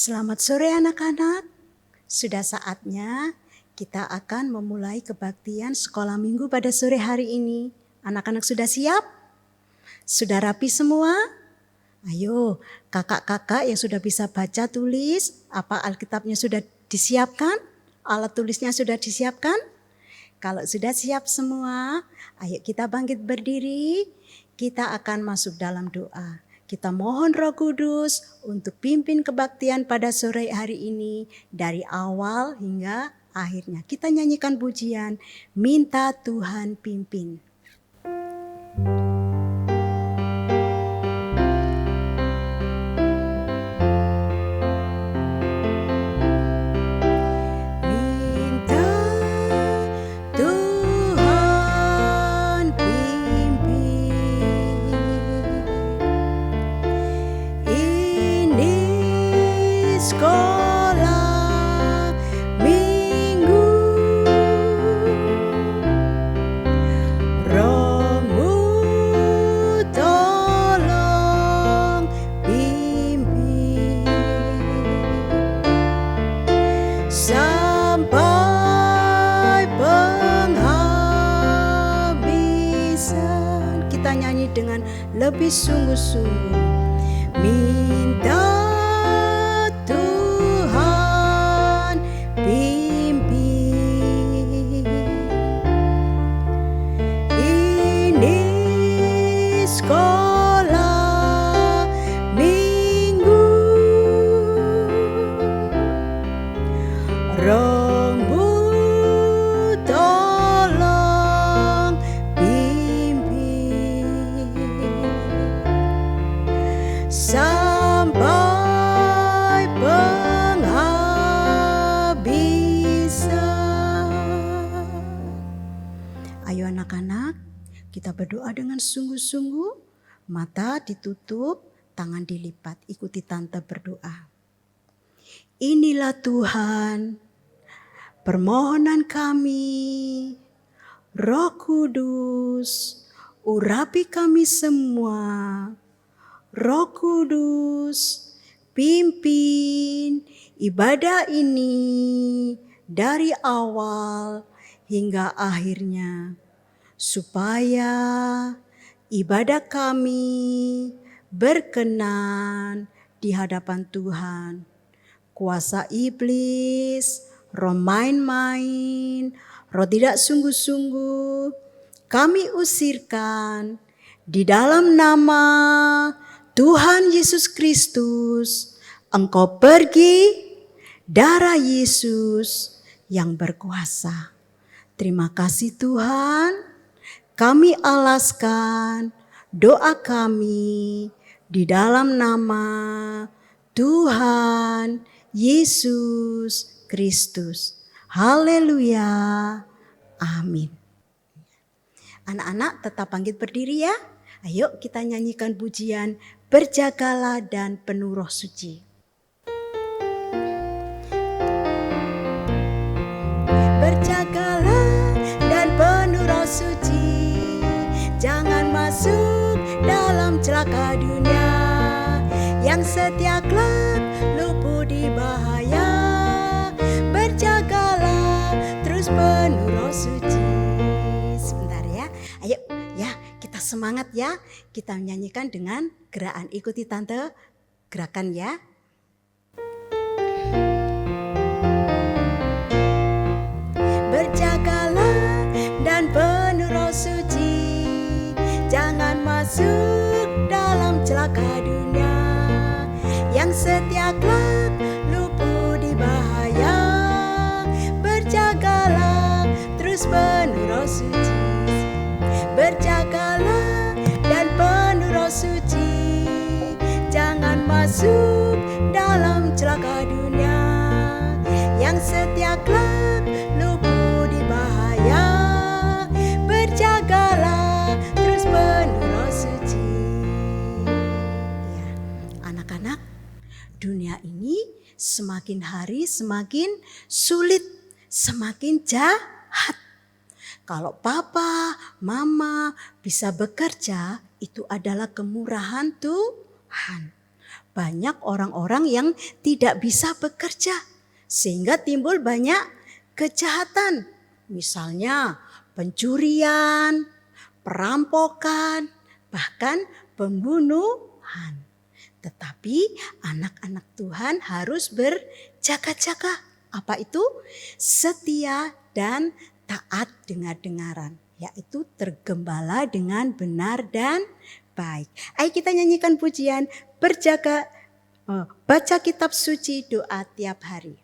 Selamat sore anak-anak. Sudah saatnya kita akan memulai kebaktian sekolah minggu pada sore hari ini. Anak-anak sudah siap? Sudah rapi semua? Ayo, kakak-kakak yang sudah bisa baca tulis, apa Alkitabnya sudah disiapkan? Alat tulisnya sudah disiapkan? Kalau sudah siap semua, ayo kita bangkit berdiri. Kita akan masuk dalam doa. Kita mohon Roh Kudus untuk pimpin kebaktian pada sore hari ini dari awal hingga akhirnya. Kita nyanyikan pujian, minta Tuhan pimpin. Lebih sungguh-sungguh minta Tuhan pimpin. Ini sekolah minggu, Rohmu tolong sampai penghabisan. Ayo anak-anak, kita berdoa dengan sungguh-sungguh, mata ditutup, tangan dilipat, ikuti tante berdoa. Inilah Tuhan, permohonan kami, Roh Kudus, urapi kami semua. Roh Kudus, pimpin ibadah ini dari awal hingga akhirnya, supaya ibadah kami berkenan di hadapan Tuhan. Kuasa iblis, roh main-main, roh tidak sungguh-sungguh, kami usirkan di dalam nama Tuhan Yesus Kristus. Engkau pergi, darah Yesus yang berkuasa. Terima kasih Tuhan, kami alaskan doa kami di dalam nama Tuhan Yesus Kristus. Haleluya, amin. Anak-anak tetap bangkit berdiri ya. Ayo kita nyanyikan pujian Berjagalah dan Penuh Roh Suci. Berjagalah dan penuh Roh Suci, jangan masuk dalam celaka dunia, yang setia kelak luput di bahaya. Berjagalah terus penuh Roh Suci. Sebentar ya, ayo ya kita semangat ya. Kita menyanyikan dengan gerakan, ikuti tante gerakan ya. Berjagalah dan penuh Roh Suci, jangan masuk dalam celaka dunia, yang setia kelak luput di bahaya. Berjagalah terus penuh Roh Suci. Berjagalah dan penuh Roh Suci, jangan masuk dalam celaka dunia, yang setia kelak luput di bahaya. Berjagalah terus penuh Roh Suci. Ya, anak-anak, dunia ini semakin hari semakin sulit, semakin jahat. Kalau papa, mama bisa bekerja, itu adalah kemurahan Tuhan. banyak orang-orang yang tidak bisa bekerja sehingga timbul banyak kejahatan. Misalnya pencurian, perampokan, bahkan pembunuhan. Tetapi anak-anak Tuhan harus berjaga-jaga. Apa itu? Setia dan taat dengar-dengaran, yaitu tergembala dengan benar dan baik. Ayo kita nyanyikan pujian baca kitab suci, doa tiap hari.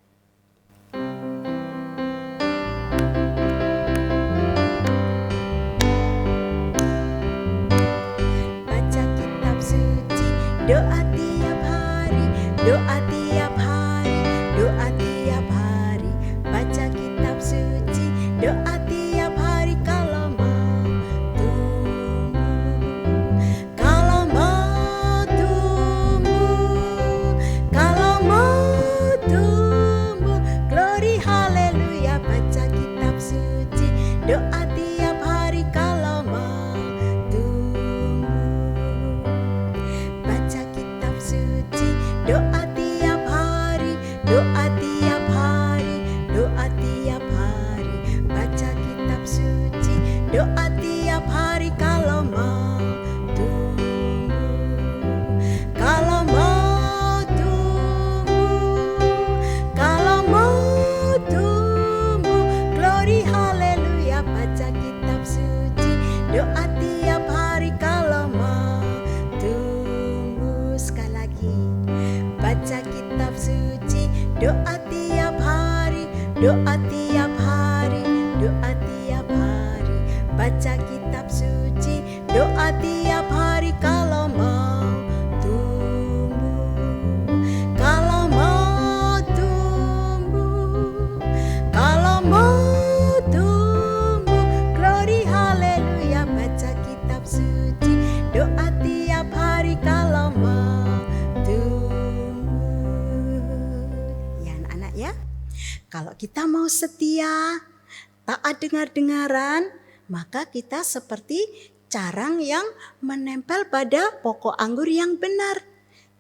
Baca kitab suci, doa tiap hari, doa tiap hari, doa tiap hari. Baca kitab suci, doa tiap hari kalau mau tumbuh. Kalau mau tumbuh, kalau mau tumbuh, glory haleluya. Baca kitab suci, doa tiap hari kalau mau tumbuh. Baca kitab suci, doa tiap hari, doa tiap hari, doa tiap hari. Baca kitab suci, doa tiap hari kalau mau tumbuh. Kalau mau tumbuh, kalau mau tumbuh, glory haleluya. Baca kitab suci, doa tiap hari kalau mau tumbuh. Sekali lagi, baca kitab suci, doa tiap hari, doa tiap hari, doa tiap hari. Baca kitab suci, doa tiap hari kalau mau tumbuh. Kalau mau tumbuh, kalau mau tumbuh, glory haleluya. Baca kitab suci, doa tiap hari kalau mau tumbuh. Ya anak-anak ya, kalau kita mau setia, taat dengar-dengaran, maka kita seperti carang yang menempel pada pokok anggur yang benar.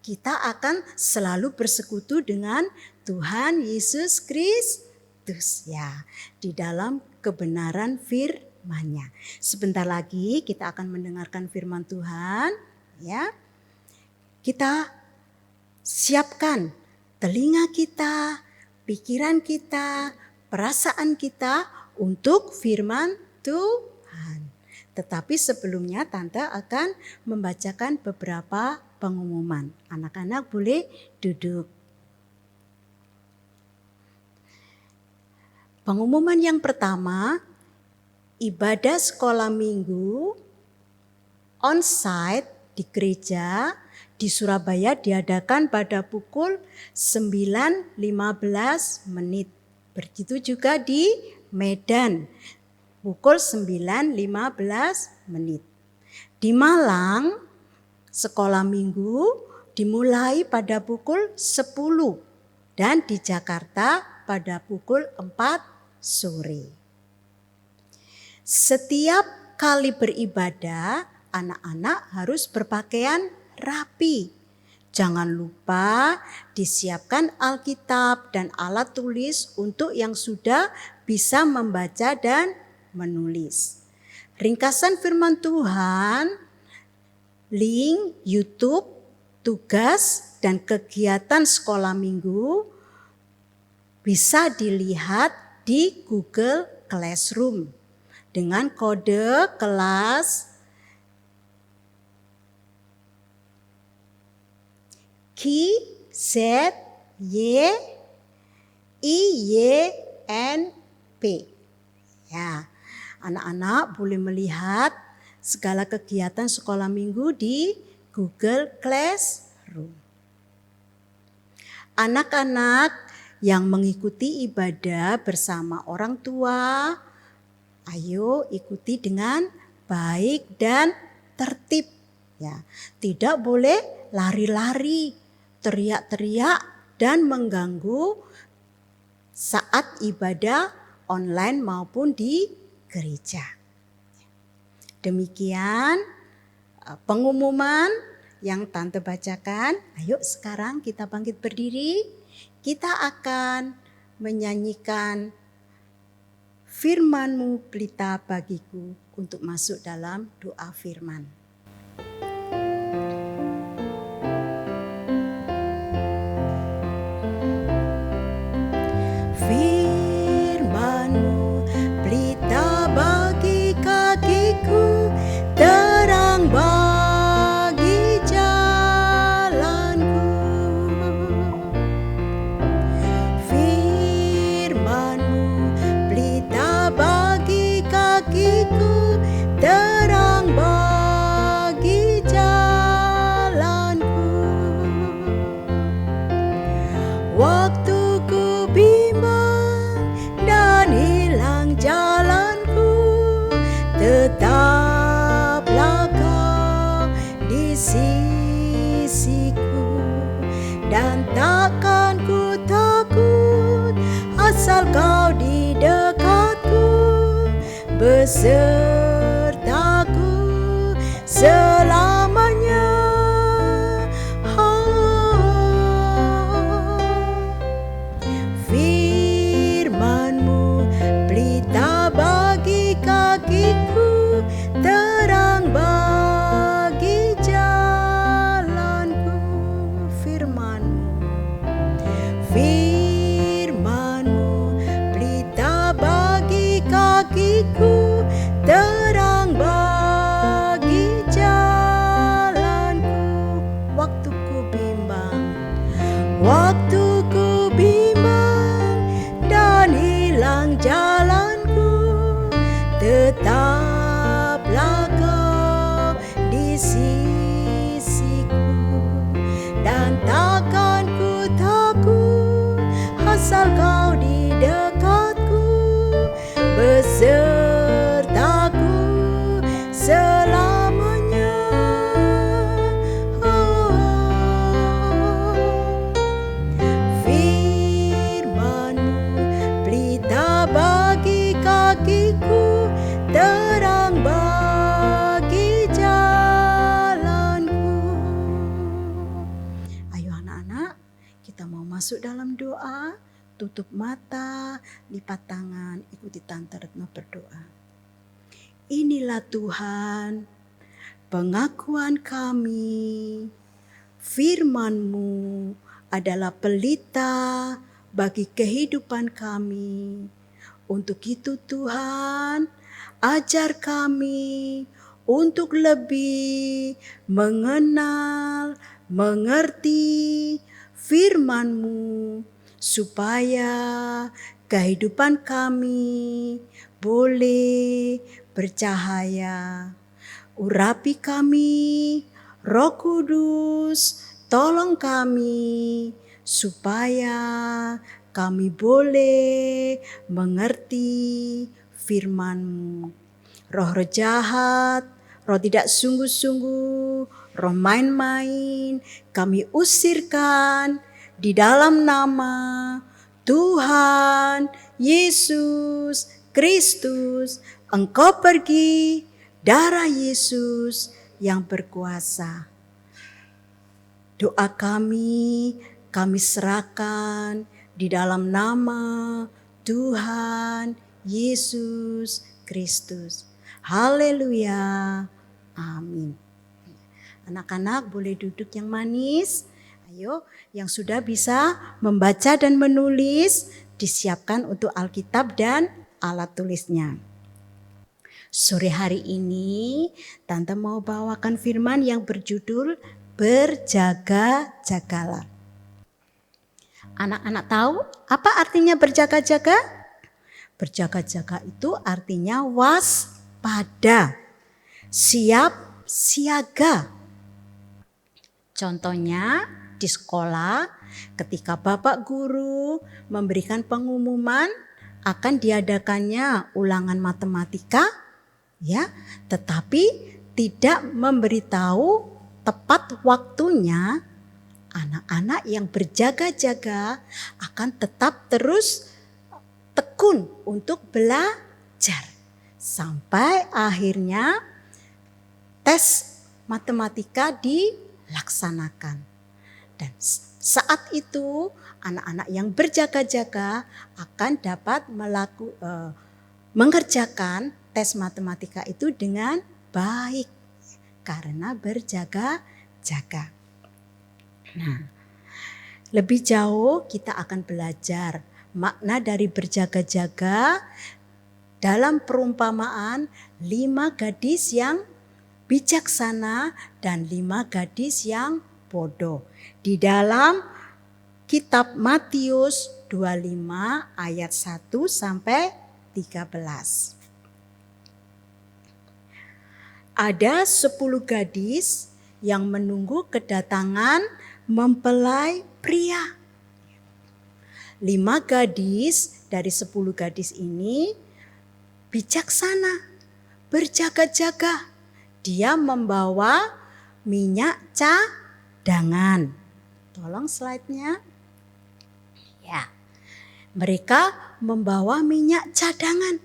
Kita akan selalu bersekutu dengan Tuhan Yesus Kristus ya, di dalam kebenaran firman-Nya. Sebentar lagi kita akan mendengarkan firman Tuhan ya. Kita siapkan telinga kita, pikiran kita, perasaan kita untuk firman Tuhan. Tetapi sebelumnya Tante akan membacakan beberapa pengumuman. Anak-anak boleh duduk. Pengumuman yang pertama, ibadah sekolah minggu on-site di gereja di Surabaya diadakan pada pukul 9.15 menit. Begitu juga di Medan, pukul 9.15 menit. Di Malang, sekolah minggu dimulai pada pukul 10 dan di Jakarta pada pukul 4 sore. Setiap kali beribadah, anak-anak harus berpakaian rapi. Jangan lupa disiapkan Alkitab dan alat tulis untuk yang sudah bisa membaca dan menulis. Ringkasan firman Tuhan, link YouTube, tugas dan kegiatan sekolah minggu bisa dilihat di Google Classroom dengan kode kelas KZYIYNP. Ya, anak-anak boleh melihat segala kegiatan sekolah minggu di Google Classroom. Anak-anak yang mengikuti ibadah bersama orang tua, ayo ikuti dengan baik dan tertib. Ya, tidak boleh lari-lari, teriak-teriak dan mengganggu saat ibadah online maupun di gereja. Demikian pengumuman yang Tante bacakan. Ayo sekarang kita bangkit berdiri. Kita akan menyanyikan Firman-Mu pelita bagiku untuk masuk dalam doa firman. Firman-Mu pelita bagi kakiku, terang bagi jalanku. Firman-Mu pelita bagi kakiku, terang bagi jalanku. Waktu ku bimbang dan hilang jalanku, tetaplah Kau di sisiku, dan takkan ku takut asal Kau di dekatku, besertaku selamanya. Firman-Mu pelita bagi kakiku, terang bagi jalanku. Firman-Mu pelita bagi kakiku, terang bagi jalanku. Waktu ku bimbang dan hilang jalanku, tetaplah Kau di sisiku, dan takkan ku takut asal Kau di dekatku, besertaku selamanya. Firman-Mu pelita bagi kakiku, terang bagi jalanku. Ayo anak-anak, kita mau masuk dalam doa. Tutup mata, lipat tangan, ikuti Tante Retno berdoa. Inilah Tuhan, pengakuan kami. Firman-Mu adalah pelita bagi kehidupan kami. Untuk itu Tuhan, ajar kami untuk lebih mengenal, mengerti firman-Mu, supaya kehidupan kami boleh bercahaya. Urapi kami, Roh Kudus, tolong kami supaya kami boleh mengerti firman-Mu. Roh-roh jahat, roh tidak sungguh-sungguh, roh main-main, kami usirkan di dalam nama Tuhan Yesus Kristus. Engkau pergi, darah Yesus yang berkuasa. Doa kami serahkan di dalam nama Tuhan Yesus Kristus. Haleluya. Amin. Anak-anak boleh duduk yang manis. Ayo, yang sudah bisa membaca dan menulis, disiapkan untuk Alkitab dan alat tulisnya. Sore hari ini, Tante mau bawakan firman yang berjudul Berjaga-jagalah. Anak-anak tahu apa artinya berjaga-jaga? Berjaga-jaga itu artinya waspada, siap siaga. Contohnya di sekolah, ketika Bapak Guru memberikan pengumuman akan diadakannya ulangan matematika, ya, tetapi tidak memberitahu tepat waktunya, anak-anak yang berjaga-jaga akan tetap terus tekun untuk belajar sampai akhirnya tes matematika laksanakan. Dan saat itu anak-anak yang berjaga-jaga akan dapat mengerjakan tes matematika itu dengan baik karena berjaga-jaga. Nah, lebih jauh kita akan belajar makna dari berjaga-jaga dalam perumpamaan 5 gadis yang bijaksana dan 5 gadis yang bodoh. Di dalam kitab Matius 25 ayat 1 sampai 13. Ada 10 gadis yang menunggu kedatangan mempelai pria. 5 gadis dari 10 gadis ini bijaksana, berjaga-jaga. Dia membawa minyak cadangan. Tolong slide-nya. Ya. Mereka membawa minyak cadangan.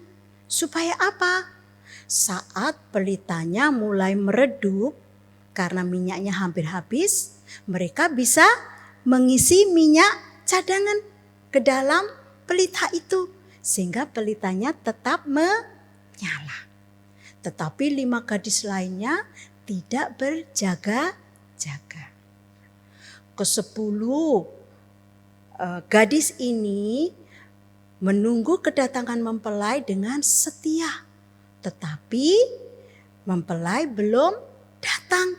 Supaya apa? Saat pelitanya mulai meredup karena minyaknya hampir habis, mereka bisa mengisi minyak cadangan ke dalam pelita itu sehingga pelitanya tetap menyala. Tetapi 5 gadis lainnya tidak berjaga-jaga. Ke-10 gadis ini menunggu kedatangan mempelai dengan setia. Tetapi mempelai belum datang.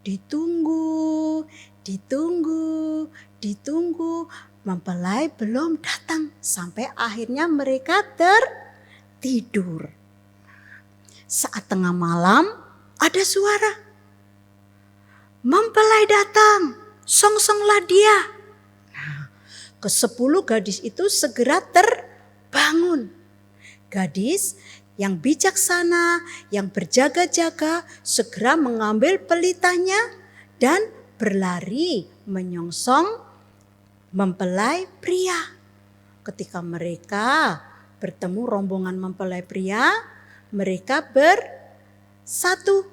Ditunggu. Mempelai belum datang. Sampai akhirnya mereka tertidur. Saat tengah malam ada suara. Mempelai datang. Songsonglah dia. Nah, ke-10 gadis itu segera terbangun. Gadis yang bijaksana, yang berjaga-jaga, segera mengambil pelitanya dan berlari menyongsong mempelai pria. Ketika mereka bertemu rombongan mempelai pria, mereka bersatu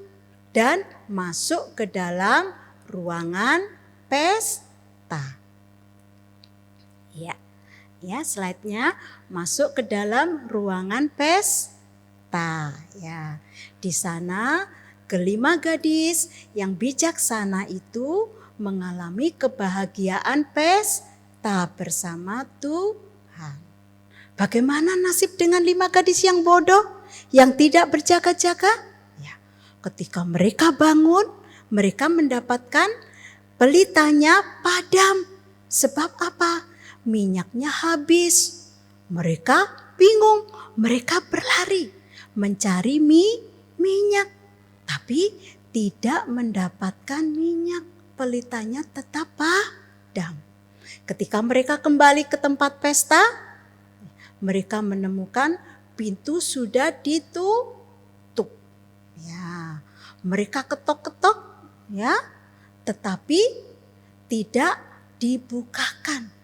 dan masuk ke dalam ruangan pesta. Ya, slide-nya masuk ke dalam ruangan pesta. Ya, di sana ke-5 gadis yang bijaksana itu mengalami kebahagiaan pesta bersama Tuhan. Bagaimana nasib dengan 5 gadis yang bodoh yang tidak berjaga-jaga? Ya, ketika mereka bangun, mereka mendapatkan pelitanya padam. Sebab apa? Minyaknya habis. Mereka bingung, mereka berlari mencari minyak, tapi tidak mendapatkan minyak. Pelitanya tetap padam. Ketika mereka kembali ke tempat pesta, mereka menemukan pintu sudah ditutup. Ya, mereka ketok-ketok, ya, tetapi tidak dibukakan.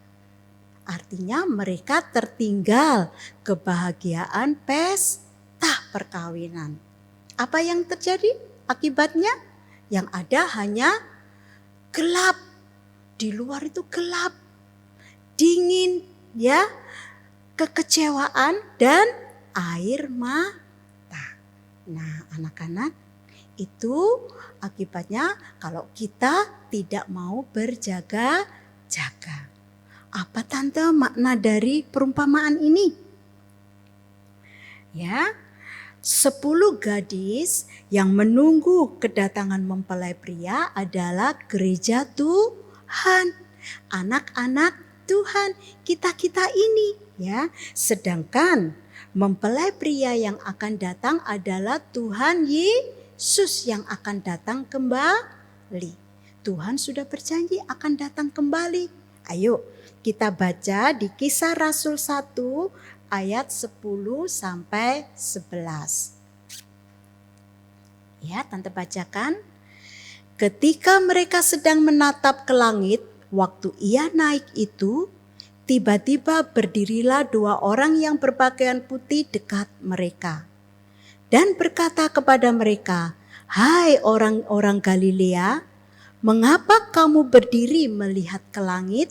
Artinya mereka tertinggal kebahagiaan pesta perkawinan. Apa yang terjadi akibatnya? Yang ada hanya gelap. Di luar itu gelap, dingin, ya, kekecewaan dan air mata. Nah, anak-anak, itu akibatnya kalau kita tidak mau berjaga-jaga. Apa tante makna dari perumpamaan ini? Ya, 10 gadis yang menunggu kedatangan mempelai pria adalah gereja Tuhan, anak-anak Tuhan, kita-kita ini, ya. Sedangkan mempelai pria yang akan datang adalah Tuhan Yesus yang akan datang kembali. Tuhan sudah berjanji akan datang kembali. Ayo kita baca di Kisah Rasul 1 ayat 10 sampai 11. Ya, tante bacakan. Ketika mereka sedang menatap ke langit, waktu ia naik itu, tiba-tiba berdirilah 2 orang yang berpakaian putih dekat mereka. Dan berkata kepada mereka, "Hai orang-orang Galilea, Mengapa kamu berdiri melihat ke langit?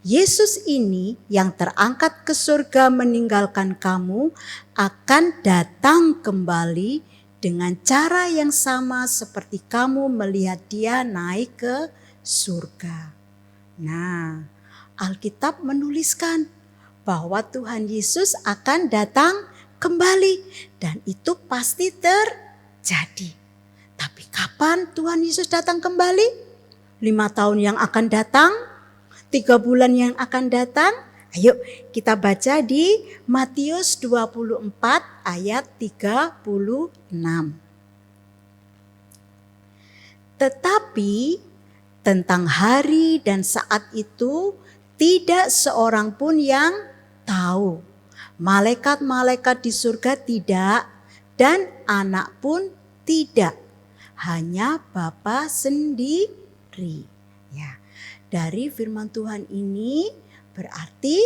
Yesus ini yang terangkat ke surga meninggalkan kamu akan datang kembali dengan cara yang sama seperti kamu melihat dia naik ke surga. Nah, Alkitab menuliskan bahwa Tuhan Yesus akan datang kembali dan itu pasti terjadi. Tapi kapan Tuhan Yesus datang kembali? 5 tahun yang akan datang? 3 bulan yang akan datang? Ayo kita baca di Matius 24 ayat 36. Tetapi tentang hari dan saat itu tidak seorang pun yang tahu. Malaikat-malaikat di surga tidak dan anak pun tidak. Hanya Bapa sendiri. Ya. Dari firman Tuhan ini berarti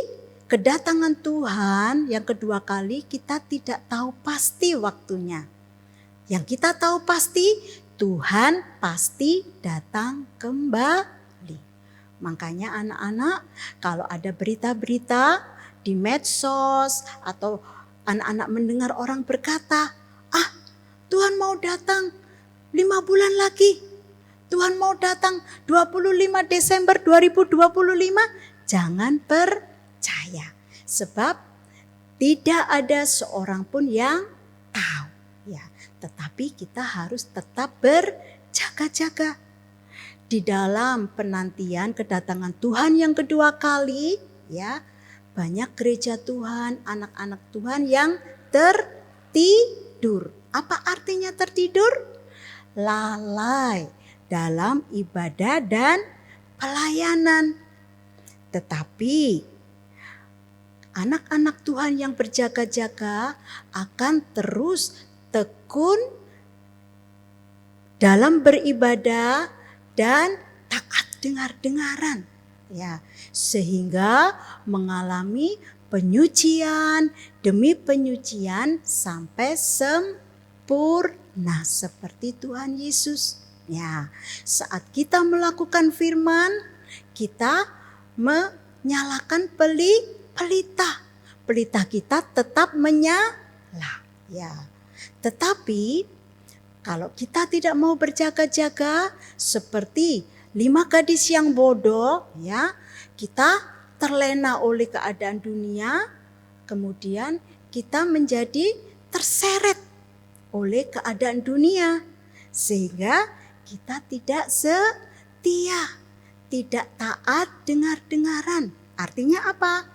kedatangan Tuhan yang kedua kali kita tidak tahu pasti waktunya. Yang kita tahu pasti Tuhan pasti datang kembali. Makanya anak-anak kalau ada berita-berita di medsos atau anak-anak mendengar orang berkata, Tuhan mau datang 5 bulan lagi. Tuhan mau datang 25 Desember 2025. Jangan percaya. Sebab tidak ada seorang pun yang tahu. Ya, tetapi kita harus tetap berjaga-jaga. Di dalam penantian kedatangan Tuhan yang kedua kali, ya, banyak gereja Tuhan, anak-anak Tuhan yang tertidur. Apa artinya tertidur? Lalai dalam ibadah dan pelayanan. Tetapi anak-anak Tuhan yang berjaga-jaga akan terus tekun dalam beribadah dan taat dengar-dengaran. Ya, sehingga mengalami penyucian demi penyucian sampai sempurna seperti Tuhan Yesus. Ya, saat kita melakukan firman, kita menyalakan pelita. Pelita kita tetap menyala. Ya. Tetapi kalau kita tidak mau berjaga-jaga seperti 5 gadis yang bodoh, ya, kita terlena oleh keadaan dunia, kemudian kita menjadi terseret oleh keadaan dunia, sehingga kita tidak setia, tidak taat dengar-dengaran. Artinya apa?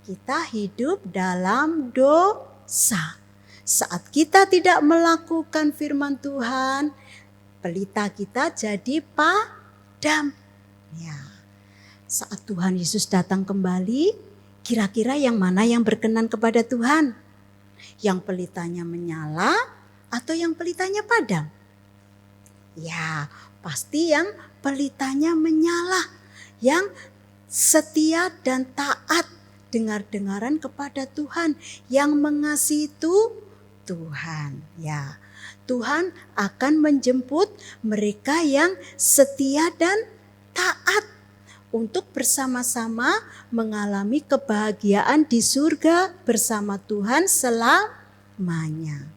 Kita hidup dalam dosa. Saat kita tidak melakukan firman Tuhan, pelita kita jadi padam. Ya. Saat Tuhan Yesus datang kembali, kira-kira yang mana yang berkenan kepada Tuhan? Yang pelitanya menyala atau yang pelitanya padam? Ya, pasti yang pelitanya menyala, yang setia dan taat dengar-dengaran kepada Tuhan, yang mengasihi Tuhan. Ya, Tuhan akan menjemput mereka yang setia dan taat untuk bersama-sama mengalami kebahagiaan di surga bersama Tuhan selamanya.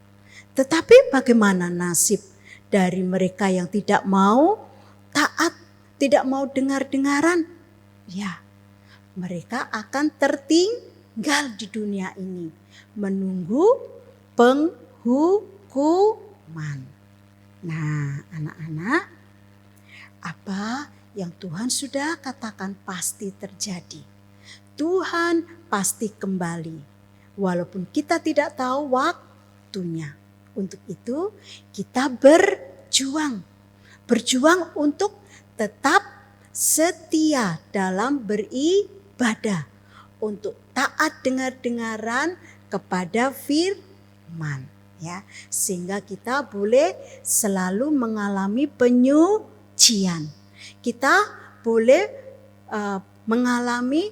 Tetapi bagaimana nasib dari mereka yang tidak mau taat, tidak mau dengar-dengaran? Ya, mereka akan tertinggal di dunia ini, menunggu penghukuman. Nah, anak-anak, apa yang Tuhan sudah katakan pasti terjadi. Tuhan pasti kembali, walaupun kita tidak tahu waktunya. Untuk itu kita berjuang untuk tetap setia dalam beribadah, untuk taat dengar-dengaran kepada firman, ya, sehingga kita boleh selalu mengalami penyucian. Kita boleh mengalami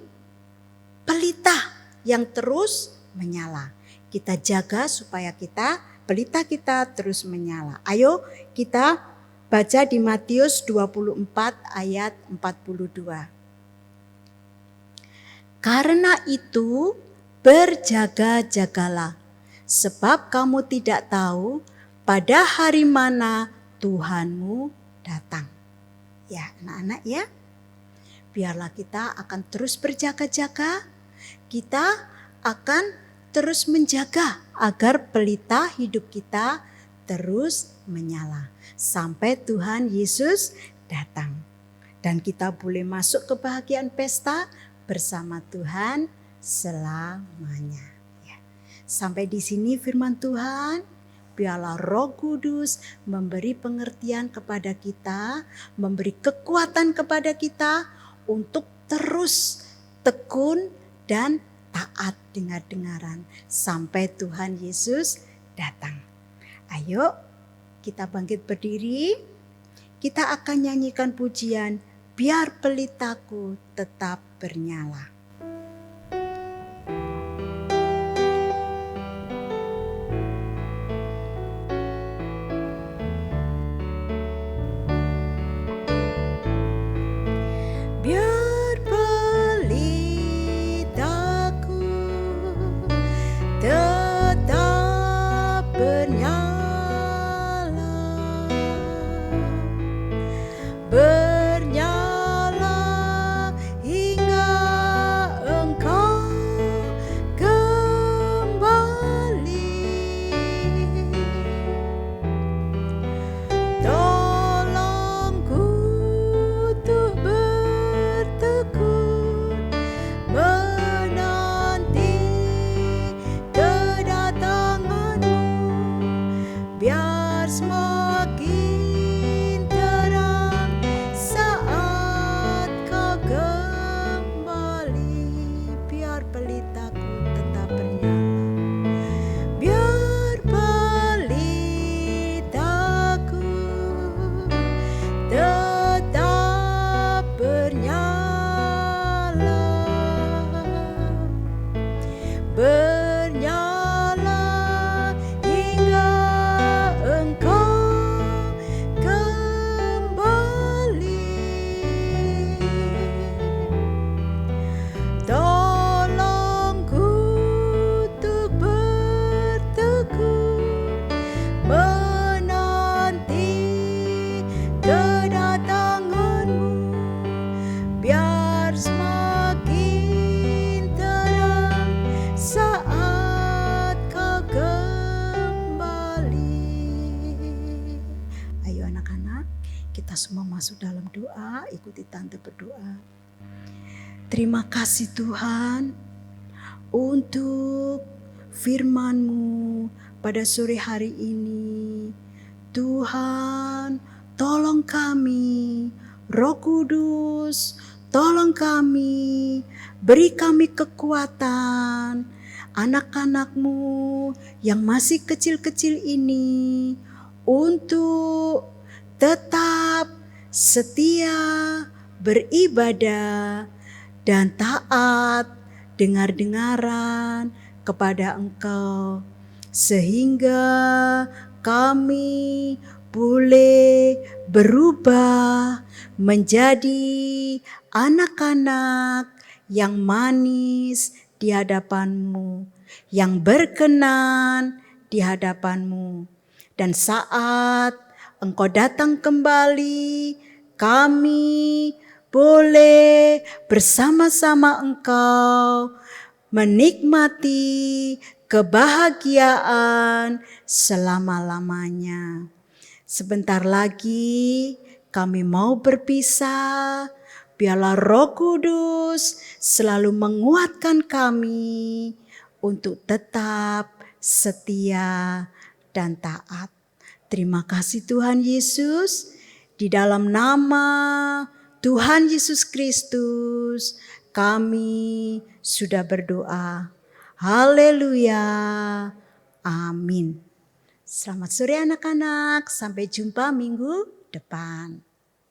pelita yang terus menyala. Kita jaga supaya pelita kita terus menyala. Ayo kita Baca di Matius 24 ayat 42. Karena itu berjaga-jagalah, sebab kamu tidak tahu pada hari mana Tuhanmu datang. Ya anak-anak ya, biarlah kita akan terus berjaga-jaga, kita akan terus menjaga agar pelita hidup kita terus menyala sampai Tuhan Yesus datang. Dan kita boleh masuk ke kebahagiaan pesta bersama Tuhan selamanya. Ya. Sampai di sini firman Tuhan. Biarlah Roh Kudus memberi pengertian kepada kita, memberi kekuatan kepada kita untuk terus tekun dan taat dengar-dengaran sampai Tuhan Yesus datang. Ayo kita bangkit berdiri, kita akan nyanyikan pujian Biar Pelitaku Tetap Bernyala. Biar pelitaku tetap bernyala, bernyala hingga Engkau kembali. Tolongku untuk bertekun menanti kedatangan-Mu, biar semakin terang saat Kau kembali. Biar pelitaku tetap bernyala, biar pelitaku tetap bernyala, bernyala hingga Engkau kembali. Tolongku untuk bertekun menanti kedatangan-Mu, biar semakin terang saat Kau kembali. Ayo anak-anak, kita semua masuk dalam doa, ikuti tante berdoa. Terima kasih Tuhan untuk firman-Mu pada sore hari ini. Tuhan, tolong kami, Roh Kudus, tolong kami, beri kami kekuatan, anak-anak-Mu yang masih kecil-kecil ini untuk tetap setia, beribadah, dan taat dengar-dengaran kepada Engkau, sehingga kami boleh berubah menjadi anak-anak yang manis di hadapan-Mu, yang berkenan di hadapan-Mu. Dan saat Engkau datang kembali, kami boleh bersama-sama Engkau menikmati kebahagiaan selama-lamanya. Sebentar lagi kami mau berpisah. Biarlah Roh Kudus selalu menguatkan kami untuk tetap setia dan taat. Terima kasih Tuhan Yesus, di dalam nama Tuhan Yesus Kristus kami sudah berdoa. Haleluya. Amin. Selamat sore anak-anak, sampai jumpa minggu depan.